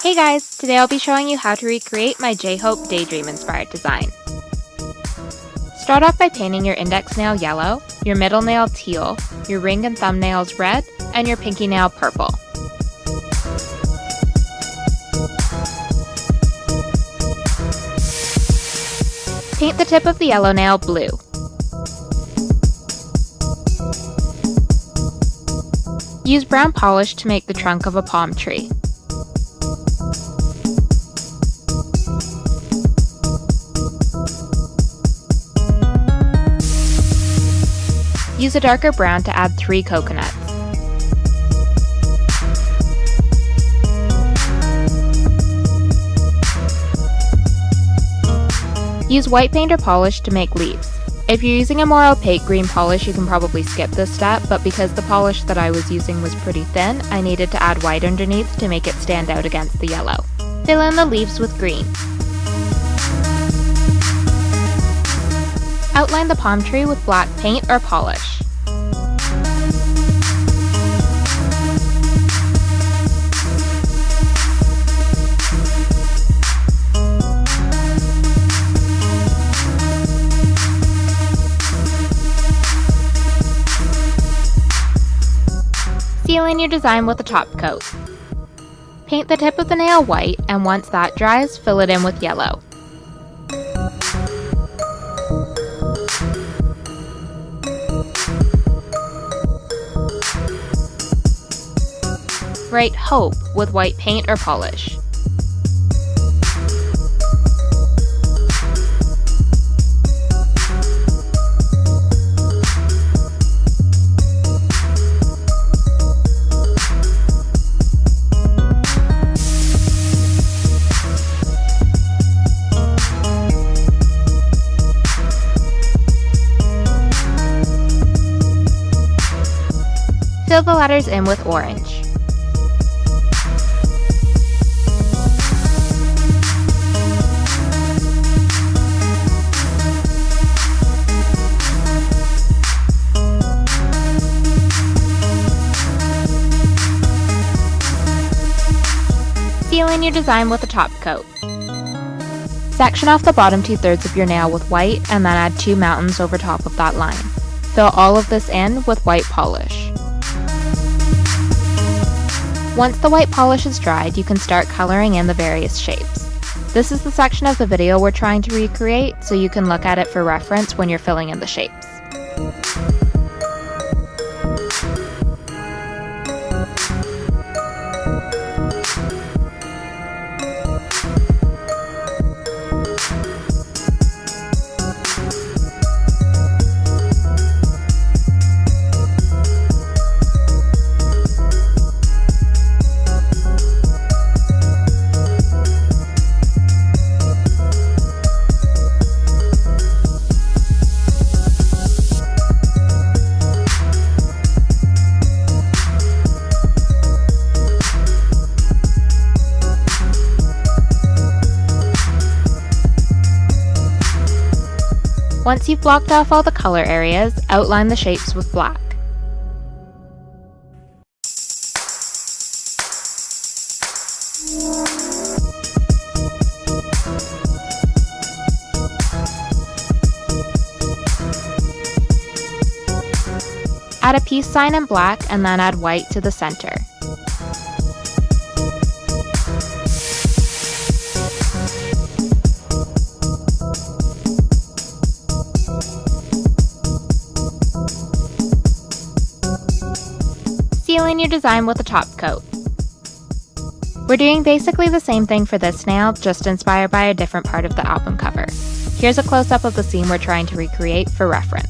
Hey guys, today I'll be showing you how to recreate my J-Hope Daydream inspired design. Start off by painting your index nail yellow, your middle nail teal, your ring and thumbnails red, and your pinky nail purple. Paint the tip of the yellow nail blue. Use brown polish to make the trunk of a palm tree. Use a darker brown to add 3 coconuts. Use white paint or polish to make leaves. If you're using a more opaque green polish, you can probably skip this step, but because the polish that I was using was pretty thin, I needed to add white underneath to make it stand out against the yellow. Fill in the leaves with green. Outline the palm tree with black paint or polish. Seal in your design with a top coat. Paint the tip of the nail white, and once that dries, fill it in with yellow. Write Hope with white paint or polish. Fill the letters in with orange. Seal in your design with a top coat. Section off the bottom 2/3 of your nail with white and then add 2 mountains over top of that line. Fill all of this in with white polish. Once the white polish is dried, you can start coloring in the various shapes. This is the section of the video we're trying to recreate, so you can look at it for reference when you're filling in the shapes. Once you've blocked off all the color areas, outline the shapes with black. Add a peace sign in black and then add white to the center. Seal in your design with a top coat. We're doing basically the same thing for this nail, just inspired by a different part of the album cover. Here's a close-up of the scene we're trying to recreate for reference.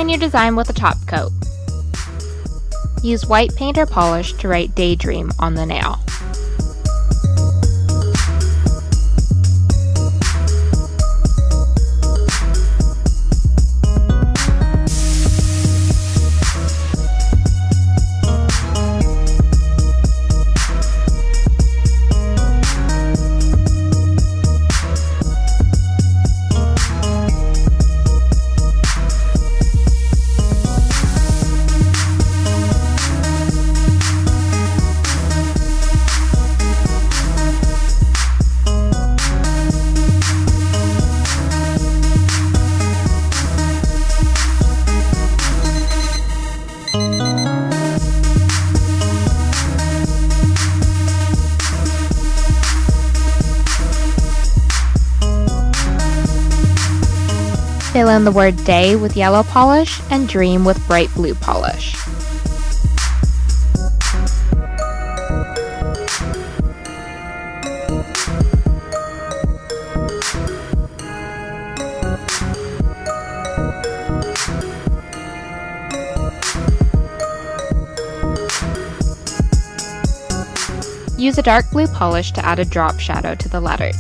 Sealing your design with a top coat. Use white paint or polish to write Daydream on the nail. Fill in the word day with yellow polish and dream with bright blue polish. Use a dark blue polish to add a drop shadow to the letters.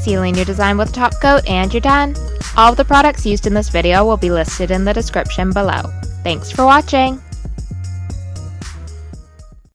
Sealing your design with a top coat and you're done! All of the products used in this video will be listed in the description below. Thanks for watching!